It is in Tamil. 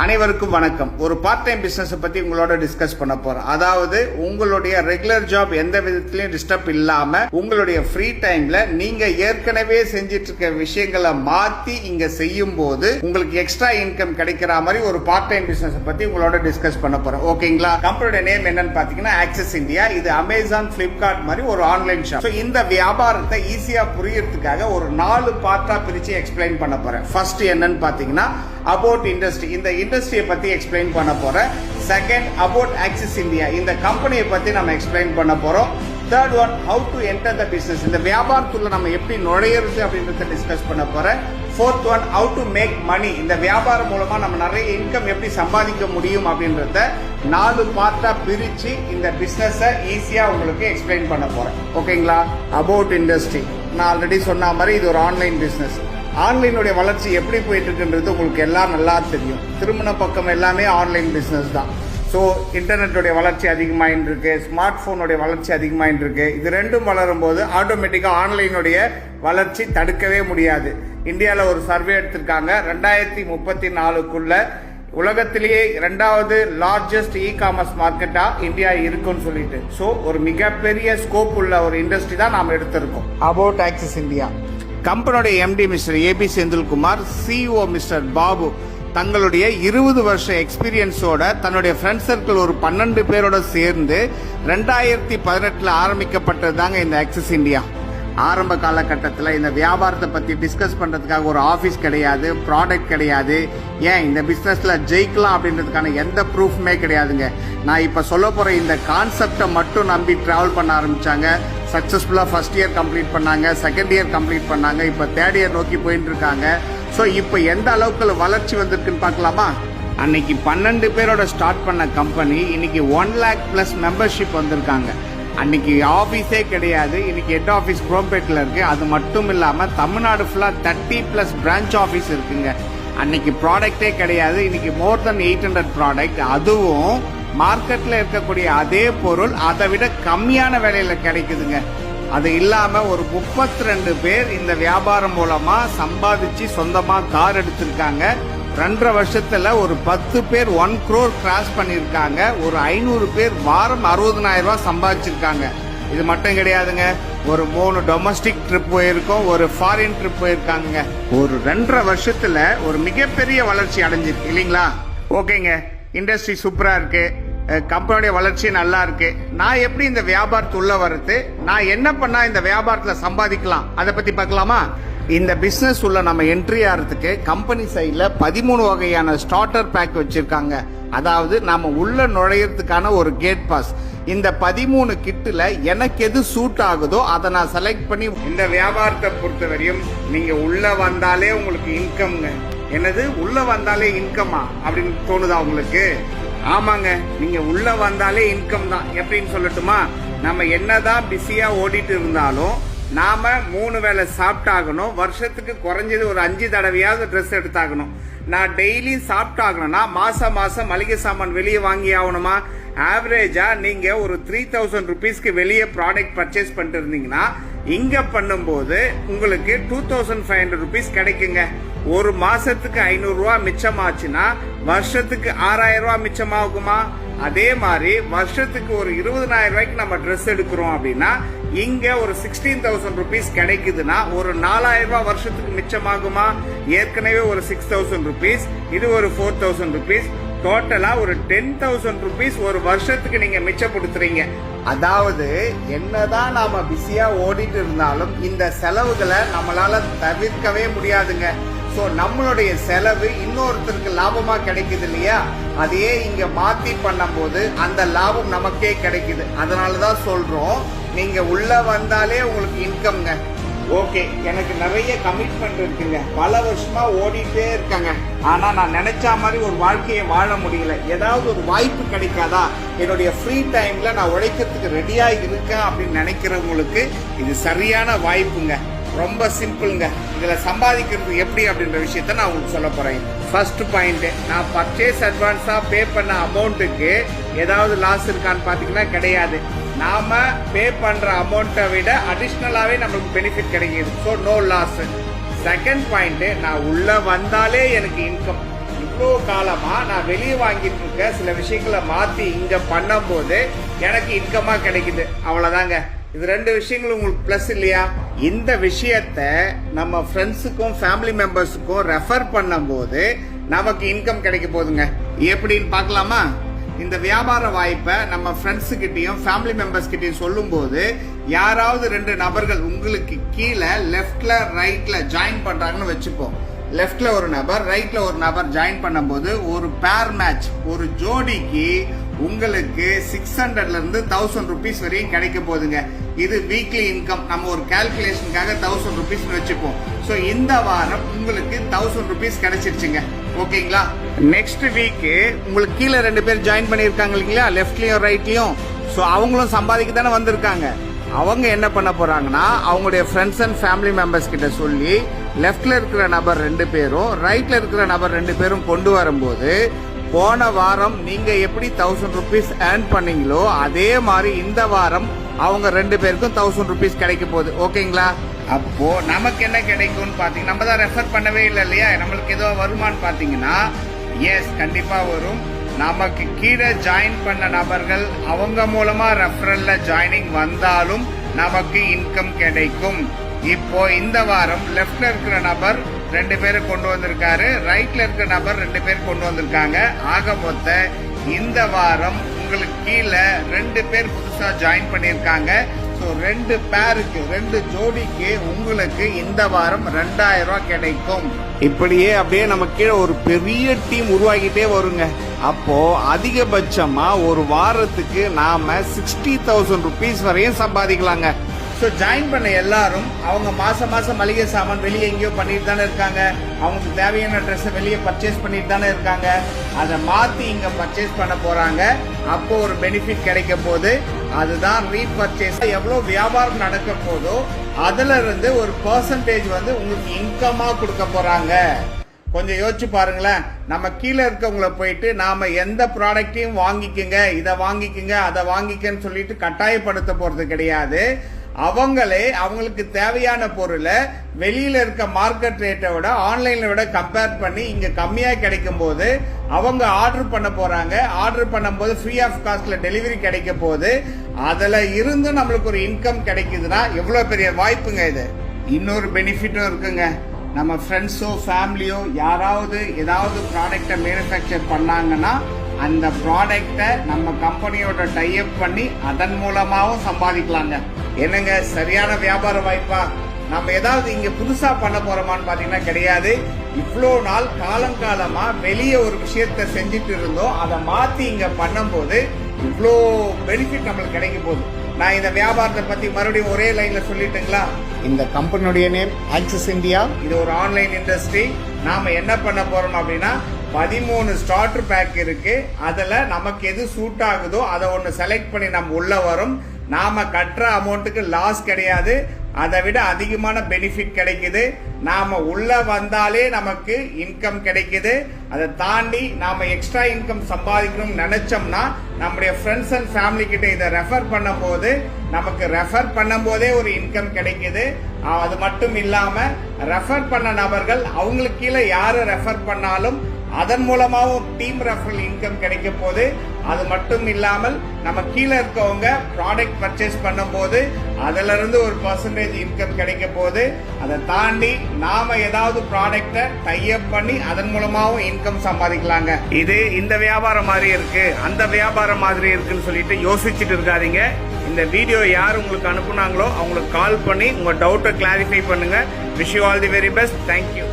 அனைவருக்கும் வணக்கம். ஒரு பார்ட் டைம் பிசினஸ் பத்தி உங்களோட டிஸ்கஸ் பண்ண போறோம். அதாவது உங்களுடைய ரெகுலர் ஜாப் எந்த விதத்திலையும் டிஸ்டர்ப் இல்லாம உங்களுடைய ஃப்ரீ டைம்ல நீங்க ஏற்கனவே செஞ்சிட்டு இருக்க விஷயங்களை மாத்தி இங்க செய்யும் போது உங்களுக்கு எக்ஸ்ட்ரா இன்கம் கிடைக்கிற மாதிரி ஒரு பார்ட் டைம் பிசினஸ் பத்தி உங்களோட டிஸ்கஸ் பண்ண போறோம். ஓகேங்களா? கம்பெனியோட நேம் என்னன்னு பாத்தீங்கன்னா ஆக்சஸ் இந்தியா. இது அமேசான், பிளிப்கார்ட் மாதிரி ஒரு ஆன்லைன் ஷாப். இந்த வியாபாரத்தை ஈஸியா புரியறதுக்காக ஒரு 4 பார்ட்டா பிரிச்சு எக்ஸ்பிளைன் பண்ண போறேன். ஃபர்ஸ்ட் என்னன்னு பாத்தீங்கன்னா அபவுட் இண்டஸ்ட்ரி. இந்த இண்டஸ்ட்ரியை பத்தி எக்ஸ்பிளைன் பண்ண போறேன். Second about Axis India. இந்த கம்பெனியை பத்தி நம்ம எக்ஸ்பிளைன் பண்ண போறோம். Third one how to enter the business. இந்த வியாபாரத்துள்ள நம்ம எப்படி நுழையிறது அப்படின்றத டிஸ்கஸ் பண்ண போறேன். Fourth one how to make money. இந்த வியாபாரம் மூலமா நம்ம நிறைய இன்கம் எப்படி சம்பாதிக்க முடியும் அப்படின்றத 4 பார்ட்டா பிரிச்சு இந்த பிசினஸ் ஈஸியா உங்களுக்கு எக்ஸ்பிளைன் பண்ண போறேன். ஓகேங்களா? About industry. நான் ஆல்ரெடி சொன்ன மாதிரி இது ஒரு ஆன்லைன் பிசினஸ். ஆன்லைனுடைய வளர்ச்சி எப்படி போயிட்டு இருக்குன்றது உங்களுக்கு எல்லாம் நல்லா தெரியும். திருமண பக்கம் எல்லாமே ஆன்லைன் பிசினஸ் தான். ஸோ இன்டர்நெட்டுடைய வளர்ச்சி அதிகமாயின்னு இருக்கு, ஸ்மார்ட் போனுடைய வளர்ச்சி அதிகமாயின்னு இருக்கு. இது ரெண்டும் வளரும் போது ஆட்டோமேட்டிக்காக ஆன்லைனுடைய வளர்ச்சி தடுக்கவே முடியாது. இந்தியாவில் ஒரு சர்வே எடுத்திருக்காங்க. 2034க்குள்ள உலகத்திலேயே 2வது லார்ஜஸ்ட் இ காமர்ஸ் மார்க்கெட்டா இந்தியா இருக்குன்னு சொல்லிட்டு. ஸோ ஒரு மிகப்பெரிய ஸ்கோப் உள்ள ஒரு இண்டஸ்ட்ரி தான் நாம் எடுத்திருக்கோம். About Axis India. கம்பெனியோட MD mister AB Senthilkumar, CEO mister Babu தங்களுடைய 20 வருஷ எக்ஸ்பீரியன்ஸோட தன்னுடைய ஃப்ரெண்ட் சர்க்கிள் ஒரு 12 பேரோட சேர்ந்து 2018 ஆரம்பிக்கப்பட்டது தாங்க இந்த ஆக்சிஸ் இந்தியா. ஆரம்ப காலகட்டத்தில் இந்த வியாபாரத்தை பற்றி டிஸ்கஸ் பண்ணுறதுக்காக ஒரு ஆஃபீஸ் கிடையாது, ப்ராடக்ட் கிடையாது. ஏன் இந்த பிஸ்னஸில் ஜெயிக்கலாம் அப்படின்றதுக்கான எந்த ப்ரூஃப்மே கிடையாதுங்க. நான் இப்போ சொல்ல போகிற இந்த கான்செப்டை மட்டும் நம்பி ட்ராவல் பண்ண ஆரம்பித்தாங்க. சக்ஸஸ்ஃபுல்லாக ஃபர்ஸ்ட் இயர் கம்ப்ளீட் பண்ணாங்க, செகண்ட் இயர் கம்ப்ளீட் பண்ணாங்க, இப்போ தேர்ட் இயர் நோக்கி போயிட்டு இருக்காங்க. ஸோ இப்போ எந்த அளவுக்கு வளர்ச்சி வந்திருக்குன்னு பார்க்கலாமா? அன்னைக்கு 12 பேரோட ஸ்டார்ட் பண்ண கம்பெனி இன்னைக்கு 1 lakh+ மெம்பர்ஷிப் வந்திருக்காங்க. அன்னைக்கு ஆஃபீஸே கிடையாது, இன்னைக்கு ஹெட் ஆஃபீஸ் குரோம்பேட்டில் இருக்கு. அது மட்டும் இல்லாமல் தமிழ்நாடு ஃபுல்லாக 30+ பிரான்ச் ஆஃபீஸ் இருக்குங்க. அன்னைக்கு ப்ராடக்டே கிடையாது, இன்னைக்கு மோர் தென் 800 ப்ராடக்ட். அதுவும் மார்க்கெட்ல இருக்கக்கூடிய அதே பொருள் அதை விட கம்மியான விலையில கிடைக்குதுங்க. அது இல்லாம ஒரு 32 பேர் இந்த வியாபாரம் மூலமா சம்பாதிச்சு சொந்தமா கார் எடுத்திருக்காங்க. 2.5 வருஷத்துல ஒரு 10 பேர் 1 crore கிராஸ் பண்ணிருக்காங்க. ஒரு 500 பேர் வாரம் 60,000 ரூபாய் சம்பாதிச்சிருக்காங்க. இது மட்டும் கிடையாதுங்க, ஒரு 3 டொமஸ்டிக் ட்ரிப் போயிருக்கோம், ஒரு ஃபாரின் ட்ரிப் போயிருக்காங்க. ஒரு 2.5 வருஷத்துல ஒரு மிகப்பெரிய வளர்ச்சி அடைஞ்சிருக்கு இல்லைங்களா? ஓகேங்க, இண்டஸ்ட்ரி சூப்பரா இருக்கு, கம்பெனியோட வளர்ச்சி நல்லா இருக்கு. நான் எப்படி இந்த வியாபாரத்து உள்ள வருது, நான் என்ன பண்ணா இந்த வியாபாரத்துல சம்பாதிக்கலாம், அதை பத்தி பார்க்கலாமா? இந்த பிசினஸ் உள்ள நம்ம என்ட்ரி ஆகிறதுக்கு கம்பெனி சைட்ல 13 வகையான ஸ்டார்டர் பேக் வச்சிருக்காங்க. அதாவது நாம உள்ள நுழையறதுக்கான ஒரு கேட் பாஸ். இந்த 13 கிட்டுல எனக்கு எது சூட் ஆகுதோ அதை நான் செலக்ட் பண்ணி இந்த வியாபாரத்தை பொறுத்தவரையும் நீங்க உள்ள வந்தாலே உங்களுக்கு இன்கம்ங்க. என்னது உள்ள வந்தாலே இன்கமா அப்படின்னு தோணுதா உங்களுக்கு? ஆமாங்க, நீங்க உள்ள வந்தாலே இன்கம் தான். எப்படின்னு சொல்லட்டுமா? நம்ம என்னதான் பிஸியா ஓடிட்டு இருந்தாலும் நாம 3 வேளை சாப்பிட்டாகணும். வருஷத்துக்கு குறைஞ்சது ஒரு 5 தடவையாவது ட்ரெஸ் எடுத்தாகணும். நான் டெய்லி சாப்பிட்டாகணும்னா மாசம் மளிகை சாமான் வெளியே வாங்கி ஆகணுமா? ஆவரேஜா நீங்க ஒரு 3000 ருபீஸ்க்கு வெளியே ப்ராடக்ட் பர்ச்சேஸ் பண்ணிட்டு இருந்தீங்கன்னா இங்க பண்ணும்போது உங்களுக்கு 2500 ருபீஸ் கிடைக்குங்க. ஒரு மாசத்துக்கு 500 ரூபாய் மிச்சமாச்சுன்னா வருஷத்துக்கு 6000 ரூபாய் மிச்சமாகுமா? அதே மாதிரி வருஷத்துக்கு ஒரு 20,000 ரூபாய்க்கு நம்ம ட்ரெஸ் எடுக்கிறோம் அப்படின்னா இங்க ஒரு 16,000 ருபீஸ் கிடைக்குதுன்னா ஒரு 4,000 ரூபாய் வருஷத்துக்கு மிச்சமாகுமா? ஏற்கனவே ஒரு 6,000 ருபீஸ், இது ஒரு 4,000 ருபீஸ், டோட்டலா ஒரு 10,000 ருபீஸ் ஒரு வருஷத்துக்கு நீங்க மிச்சப்படுத்துறீங்க. அதாவது என்னதான் நாம பிஸியா ஓடிட்டு இருந்தாலும் இந்த செலவுகளை நம்மளால தவிர்க்கவே முடியாதுங்க. சோ நம்மளுடைய செலவு இன்னொருத்தருக்கு லாபமா கிடைக்குது இல்லையா? அதையே இங்க மாத்தி பண்ணும் போது அந்த லாபம் நமக்கே கிடைக்குது. அதனாலதான் சொல்றோம், நீங்க உள்ள வந்தாலே உங்களுக்கு இன்கம்ங்க. ஓகே, எனக்கு நிறைய கமிட்மெண்ட் இருக்குங்க, பல வருஷமா ஓடிட்டே இருக்காங்க. ஆனா நான் நினைச்ச மாதிரி ஒரு வாழ்க்கையை வாழ முடியல. ஏதாவது ஒரு வாய்ப்பு கிடைக்காதா? என்னுடைய ஃப்ரீ டைம்ல நான் உழைக்கிறதுக்கு ரெடியா இருக்கேன் அப்படின்னு நினைக்கிறவங்களுக்கு இது சரியான வாய்ப்புங்க. ரொம்ப சிம்பிள்ங்க. இதுல சம்பாதிக்கிறது எப்படி அப்படின்ற விஷயத்த நான் உங்களுக்கு சொல்ல போறேன். ஃபர்ஸ்ட் பாயிண்ட், நான் பர்ச்சேஸ் அட்வான்ஸா பே பண்ண அமௌண்ட்டுக்கு ஏதாவது லாஸ் இருக்கான்னு பாத்தீங்கன்னா கிடையாது. நாம பே பண்ற அமௌண்ட்டை விட அடிஷ்னலாவே நமக்கு பெனிஃபிட் கிடைக்குது. So no loss. Second point, நான் உள்ள வந்தாலே எனக்கு இன்கம். இவ்வளோ காலமா நான் வெளியே வாங்கிட்டு இருக்க சில விஷயங்களை மாத்தி இங்க பண்ணும்போது எனக்கு இன்கமா கிடைக்குது. அவ்வளவுதாங்க. இது ரெண்டு விஷயங்கள் உங்களுக்கு பிளஸ் இல்லையா? இந்த விஷயத்த நம்ம ஃப்ரெண்ட்ஸுக்கும் ஃபேமிலி மெம்பர்ஸுக்கும் ரெஃபர் பண்ணும்போது நமக்கு இன்கம் கிடைக்க போகுதுங்க. எப்படின்னு பார்க்கலாமா? இந்த வியாபார வாய்ப்பை நம்ம ஃப்ரெண்ட்ஸ் கிட்டயும் ஃபேமிலி மெம்பர்ஸ் கிட்டயும் சொல்லும் போது யாராவது ரெண்டு நபர்கள் உங்களுக்கு கீழே லெஃப்ட்ல ரைட்ல ஜாயின் பண்றாங்கன்னு வச்சுப்போம். லெஃப்ட்ல ஒரு நபர், ரைட்ல ஒரு நபர் ஜாயின் பண்ணும்போது ஒரு பேர் மேட்ச், ஒரு ஜோடிக்கு உங்களுக்கு 600ல இருந்து 1000 rupees வரையும் கிடைக்க போகுதுங்க. இது வீக்லி இன்கம். நம்ம ஒரு கால்குலேஷனுக்காக 1000 rupees வச்சுப்போம். சோ இந்த வாரம் உங்களுக்கு 1000 rupees கிடைச்சிருச்சுங்க. ஓகேங்களா? நெக்ஸ்ட் வீக் உங்களுக்கு கீழே ரெண்டு பேர் ஜாயின் பண்ணிருக்காங்க இல்லைங்களா, லெஃப்ட்லயும் ரைட்லயும். சோ அவங்களும் சம்பாதிக்க தானே வந்திருக்காங்க. அவங்க என்ன பண்ண போறாங்கன்னா அவங்களுடைய ஃப்ரெண்ட்ஸ் அண்ட் ஃபேமிலி மெம்பர்ஸ் கிட்ட சொல்லி லெஃப்ட்ல இருக்கிற நபர் ரெண்டு பேரும் ரைட்ல இருக்கிற நபர் ரெண்டு பேரும் கொண்டு வரும்போது போன வாரம் நீங்க எப்படி 1000 rupees ஏர்ன் பண்ணீங்களோ அதே மாதிரி இந்த வாரம் அவங்க ரெண்டு பேருக்கும் 1000 rupees கிடைக்க போகுது. ஓகேங்களா? அப்போ நமக்கு என்ன கிடைக்கும்னு பாத்தீங்கன்னா, நம்ம தான் ரெஃபர் பண்ணவே இல்லை இல்லையா, நம்மளுக்கு ஏதோ வருமானு பாத்தீங்கன்னா எஸ் கண்டிப்பா வரும். நமக்கு கீழே ஜாயின் பண்ண நபர்கள் அவங்க மூலமா ரெஃபரல்ல ஜாயினிங் வந்தாலும் நமக்கு இன்கம் கிடைக்கும். இப்போ இந்த வாரம் லெஃப்ட்ல இருக்கிற நபர் ரெண்டு பேரை கொண்டு வந்திருக்காரு, ரைட்ல இருக்கிற நபர் ரெண்டு பேர் கொண்டு வந்திருக்காங்க. ஆக மொத்த இந்த வாரம் உங்களுக்கு கீழே ரெண்டு பேர் புதுசா ஜாயின் பண்ணிருக்காங்க. சோ ரெண்டு பேருக்கு, ரெண்டு ஜோடிக்கு உங்களுக்கு இந்த வாரம் 2000 ரூபாய் கிடைக்கும். இப்படியே அப்படியே நம்ம கீழே ஒரு பெரிய டீம் உருவாகிட்டே வருங்க. அப்போ அதிகபட்சமா ஒரு வாரத்துக்கு நாம 60,000 rupees வரையும் சம்பாதிக்கலாங்க. ஸோ ஜாயின் பண்ண எல்லாரும் அவங்க மாசம் மாசம் மளிகை சாமான் வெளியே எங்கேயோ பண்ணிட்டு தானே இருக்காங்க. அவங்களுக்கு தேவையான ட்ரெஸ்ஸை வெளியே பர்ச்சேஸ் பண்ணிட்டு தானே இருக்காங்க. அதை மாத்தி இங்க பர்ச்சேஸ் பண்ண போறாங்க. அப்போ ஒரு பெனிஃபிட் கிடைக்க போகுது. அதுதான் ரீபர்ச்சேஸ். எவ்வளவு வியாபாரம் நடக்க போதோ அதுல இருந்து ஒரு பெர்சன்டேஜ் வந்து உங்களுக்கு இன்கமா கொடுக்க போறாங்க. கொஞ்சம் யோசிச்சு பாருங்களேன். நம்ம கீழே இருக்கவங்கள போயிட்டு நாம எந்த ப்ராடக்டையும் வாங்கிக்கங்க, இதை வாங்கிக்கங்க, அதை வாங்கிக்கன்னு சொல்லிட்டு கட்டாயப்படுத்த போறது கிடையாது. அவங்களே அவங்களுக்கு தேவையான பொருளை வெளியில இருக்க மார்க்கெட் ரேட்டை விட ஆன்லைன்ல விட கம்பேர் பண்ணி இங்க கம்மியா கிடைக்கும் போது அவங்க ஆர்டர் பண்ண போறாங்க. ஆர்டர் பண்ணும்போது ஃப்ரீ ஆஃப் காஸ்ட்ல டெலிவரி கிடைக்க போகுது. அதுல இருந்து நம்மளுக்கு ஒரு இன்கம் கிடைக்குதுன்னா எவ்வளவு பெரிய வாய்ப்புங்க இது. இன்னொரு பெனிஃபிட்டும் இருக்குங்க. நம்ம ஃப்ரெண்ட்ஸோ ஃபேமிலியோ யாராவது ஏதாவது ப்ராடக்டை மேனுஃபேக்சர் பண்ணாங்கன்னா அந்த ப்ராடக்டை நம்ம கம்பெனியோட டைப் பண்ணி அதன் மூலமாவும் சம்பாதிக்கலாங்க. என்னங்க சரியான வியாபார வாய்ப்பா? நம்ம ஏதாவது இங்க புதுசா பண்ண போறோமான்னு பாத்தீங்கன்னா கிடையாது. இவ்வளோ நாள் காலங்காலமா வெளியே ஒரு விஷயத்த செஞ்சுட்டு இருந்தோம், அதை மாத்தி இங்க பண்ணும்போது இவ்வளோ பெனிஃபிட் நம்மளுக்கு கிடைக்க போகுது. நான் இந்த வியாபாரத்தை பத்தி மறுபடியும் ஒரே லைன்ல சொல்லிட்டுங்களா? இந்த கம்பெனியுடைய நேம் ஆக்சிஸ் இந்தியா. இது ஒரு ஆன்லைன் இண்டஸ்ட்ரி. நாம என்ன பண்ண போறோம் அப்படின்னா 13 ஸ்டார்டர் பேக் இருக்கு. அதுல நமக்கு எது சூட் ஆகுதோ அதை ஒன்னு செலக்ட் பண்ணி நம்ம உள்ள வரும். நாம கட்டுற அமௌண்ட்டுக்கு லாஸ் கிடையாது, அதை விட அதிகமான பெனிஃபிட் கிடைக்குது. நாம உள்ள வந்தாலே நமக்கு இன்கம் கிடைக்குது. அதை தாண்டி நாம எக்ஸ்ட்ரா இன்கம் சம்பாதிக்கணும்னு நினைச்சோம்னா நம்முடைய ஃப்ரெண்ட்ஸ் அண்ட் ஃபேமிலி கிட்ட இதை ரெஃபர் பண்ணும் போது நமக்கு ரெஃபர் பண்ணும் போதே ஒரு இன்கம் கிடைக்குது. அது மட்டும் இல்லாம ரெஃபர் பண்ண நபர்கள் அவங்களுக்கு கீழே யாரு ரெஃபர் பண்ணாலும் அதன் மூலமாவும் டீம் ரெஃபரல் இன்கம் கிடைக்க போது. அது மட்டும் இல்லாமல் நம்ம கீழே இருக்கவங்க ப்ராடக்ட் பர்ச்சேஸ் பண்ணும் போது அதுல இருந்து ஒரு பெர்சன்டேஜ் இன்கம் கிடைக்க போது. அதை தாண்டி நாம ஏதாவது ப்ராடக்ட டைப் பண்ணி அதன் மூலமாவும் இன்கம் சம்பாதிக்கலாங்க. இது இந்த வியாபாரம் மாதிரி இருக்கு, அந்த வியாபாரம் மாதிரி இருக்குன்னு சொல்லிட்டு யோசிச்சுட்டு இருக்காதீங்க. இந்த வீடியோ யார் உங்களுக்கு அனுப்புனாங்களோ அவங்களுக்கு கால் பண்ணி உங்க டவுட்டை கிளாரிஃபை பண்ணுங்க. Wish you all the very best. Thank you.